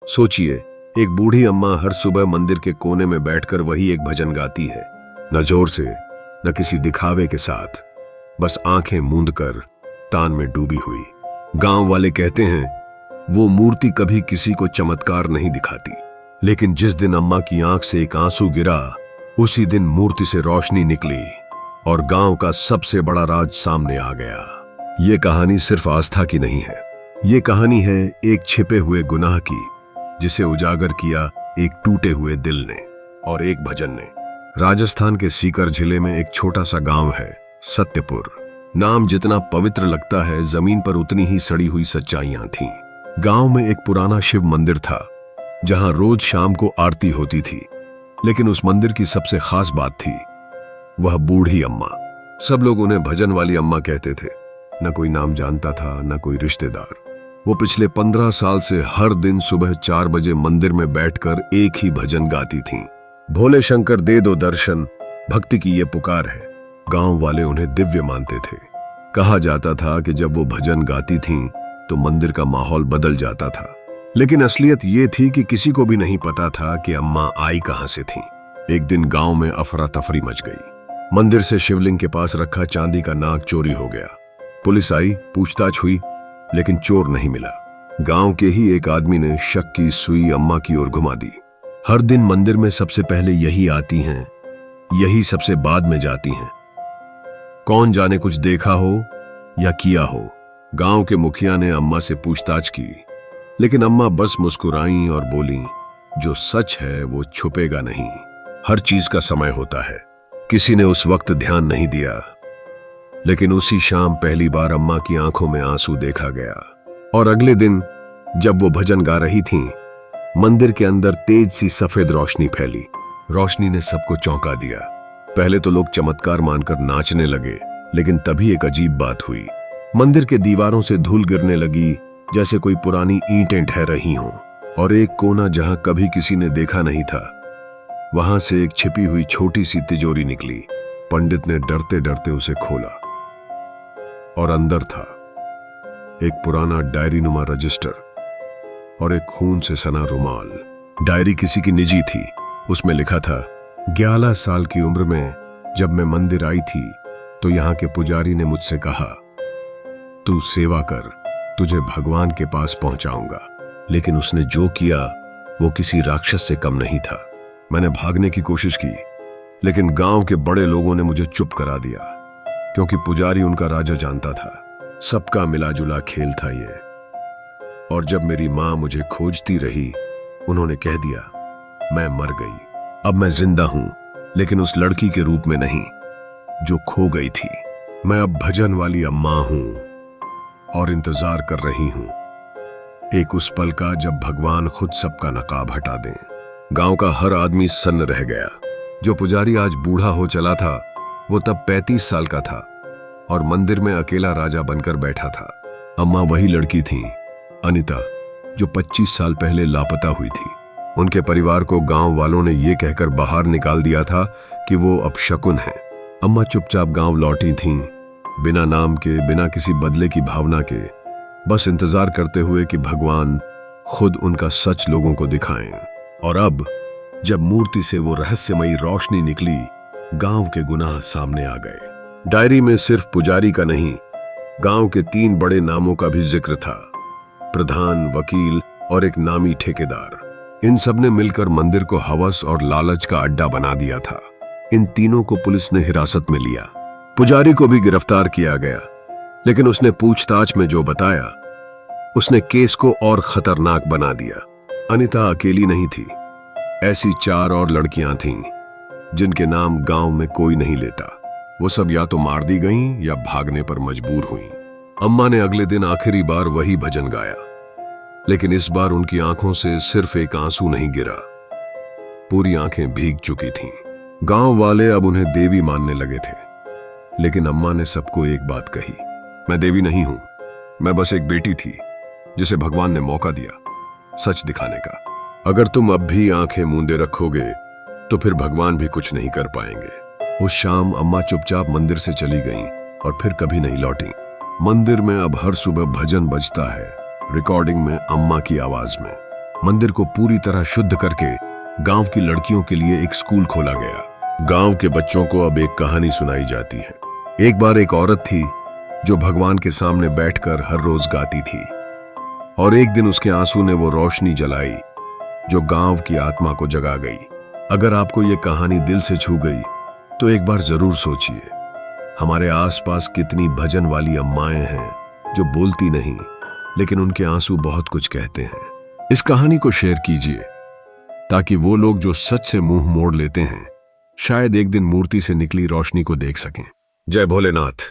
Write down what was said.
सोचिए, एक बूढ़ी अम्मा हर सुबह मंदिर के कोने में बैठकर वही एक भजन गाती है, न जोर से न किसी दिखावे के साथ, बस आंखें मूंद कर तान में डूबी हुई। गांव वाले कहते हैं वो मूर्ति कभी किसी को चमत्कार नहीं दिखाती, लेकिन जिस दिन अम्मा की आंख से एक आंसू गिरा, उसी दिन मूर्ति से रोशनी निकली और गांव का सबसे बड़ा राज सामने आ गया। ये कहानी सिर्फ आस्था की नहीं है, ये कहानी है एक छिपे हुए गुनाह की, जिसे उजागर किया एक टूटे हुए दिल ने और एक भजन ने। राजस्थान के सीकर जिले में एक छोटा सा गांव है, सत्यपुर। नाम जितना पवित्र लगता है, जमीन पर उतनी ही सड़ी हुई सच्चाइयां थीं। गांव में एक पुराना शिव मंदिर था, जहां रोज शाम को आरती होती थी, लेकिन उस मंदिर की सबसे खास बात थी वह बूढ़ी अम्मा। सब लोग उन्हें भजन वाली अम्मा कहते थे। न कोई नाम जानता था, न कोई रिश्तेदार। वो पिछले 15 साल से हर दिन सुबह 4 बजे मंदिर में बैठकर एक ही भजन गाती थीं। भोले शंकर दे दो दर्शन, भक्ति की ये पुकार है। गांव वाले उन्हें दिव्य मानते थे। कहा जाता था कि जब वो भजन गाती थीं तो मंदिर का माहौल बदल जाता था। लेकिन असलियत ये थी कि किसी को भी नहीं पता था कि अम्मा आई कहां से थीं। एक दिन गांव में अफरा तफरी मच गई। मंदिर से शिवलिंग के पास रखा चांदी का नाग चोरी हो गया। पुलिस आई, पूछताछ हुई, लेकिन चोर नहीं मिला। गांव के ही एक आदमी ने शक की सुई अम्मा की ओर घुमा दी। हर दिन मंदिर में सबसे पहले यही आती हैं, यही सबसे बाद में जाती हैं। कौन जाने कुछ देखा हो या किया हो। गांव के मुखिया ने अम्मा से पूछताछ की, लेकिन अम्मा बस मुस्कुराईं और बोली, जो सच है वो छुपेगा नहीं। हर चीज का समय होता है। किसी ने उस वक्त ध्यान नहीं दिया, लेकिन उसी शाम पहली बार अम्मा की आंखों में आंसू देखा गया। और अगले दिन जब वो भजन गा रही थीं, मंदिर के अंदर तेज सी सफेद रोशनी फैली। रोशनी ने सबको चौंका दिया। पहले तो लोग चमत्कार मानकर नाचने लगे, लेकिन तभी एक अजीब बात हुई। मंदिर के दीवारों से धूल गिरने लगी, जैसे कोई पुरानी ईंटें ढह रही हों। और एक कोना जहां कभी किसी ने देखा नहीं था, वहां से एक छिपी हुई छोटी सी तिजोरी निकली। पंडित ने डरते डरते उसे खोला और अंदर था एक पुराना डायरी नुमा रजिस्टर और एक खून से सना रुमाल। डायरी किसी की निजी थी। उसमें लिखा था, 11 साल की उम्र में जब मैं मंदिर आई थी तो यहाँ के पुजारी ने मुझसे कहा, तू सेवा कर, तुझे भगवान के पास पहुंचाऊंगा। लेकिन उसने जो किया वो किसी राक्षस से कम नहीं था। मैंने भागने की कोशिश की, लेकिन गांव के बड़े लोगों ने मुझे चुप करा दिया, क्योंकि पुजारी उनका राजा जानता था। सबका मिला जुला खेल था ये। और जब मेरी मां मुझे खोजती रही, उन्होंने कह दिया, मैं मर गई। अब मैं जिंदा हूं, लेकिन उस लड़की के रूप में नहीं जो खो गई थी। मैं अब भजन वाली अम्मा हूं और इंतजार कर रही हूं एक उस पल का जब भगवान खुद सबका नकाब हटा दें। गांव का हर आदमी सन्न रह गया। जो पुजारी आज बूढ़ा हो चला था, वो तब 35 साल का था और मंदिर में अकेला राजा बनकर बैठा था। अम्मा वही लड़की थी, अनिता, जो 25 साल पहले लापता हुई थी। उनके परिवार को गांव वालों ने ये कहकर बाहर निकाल दिया था कि वो अपशकुन है। अम्मा चुपचाप गांव लौटी थीं, बिना नाम के, बिना किसी बदले की भावना के, बस इंतजार करते हुए कि भगवान खुद उनका सच लोगों को दिखाएं। और अब जब मूर्ति से वो रहस्यमयी रोशनी निकली, गांव के गुनाह सामने आ गए। डायरी में सिर्फ पुजारी का नहीं, गांव के 3 बड़े नामों का भी जिक्र था, प्रधान, वकील और एक नामी ठेकेदार। इन सब ने मिलकर मंदिर को हवस और लालच का अड्डा बना दिया था। इन तीनों को पुलिस ने हिरासत में लिया। पुजारी को भी गिरफ्तार किया गया, लेकिन उसने पूछताछ में जो बताया, उसने केस को और खतरनाक बना दिया। अनिता अकेली नहीं थी, ऐसी 4 और लड़कियां थीं जिनके नाम गांव में कोई नहीं लेता। वो सब या तो मार दी गईं या भागने पर मजबूर हुईं। अम्मा ने अगले दिन आखिरी बार वही भजन गाया, लेकिन इस बार उनकी आंखों से सिर्फ एक आंसू नहीं गिरा, पूरी आंखें भीग चुकी थीं। गांव वाले अब उन्हें देवी मानने लगे थे, लेकिन अम्मा ने सबको एक बात कही, मैं देवी नहीं हूं, मैं बस एक बेटी थी जिसे भगवान ने मौका दिया सच दिखाने का। अगर तुम अब भी आंखें मूंदे रखोगे तो फिर भगवान भी कुछ नहीं कर पाएंगे। उस शाम अम्मा चुपचाप मंदिर से चली गईं और फिर कभी नहीं लौटी। मंदिर में अब हर सुबह भजन बजता है, रिकॉर्डिंग में अम्मा की आवाज में। मंदिर को पूरी तरह शुद्ध करके गांव की लड़कियों के लिए एक स्कूल खोला गया। गांव के बच्चों को अब एक कहानी सुनाई जाती है। एक बार एक औरत थी जो भगवान के सामने बैठकर हर रोज गाती थी, और एक दिन उसके आंसू ने वो रोशनी जलाई जो गांव की आत्मा को जगा गई। अगर आपको ये कहानी दिल से छू गई तो एक बार जरूर सोचिए, हमारे आसपास कितनी भजन वाली अम्माएं हैं जो बोलती नहीं, लेकिन उनके आंसू बहुत कुछ कहते हैं। इस कहानी को शेयर कीजिए ताकि वो लोग जो सच से मुंह मोड़ लेते हैं शायद एक दिन मूर्ति से निकली रोशनी को देख सकें। जय भोलेनाथ।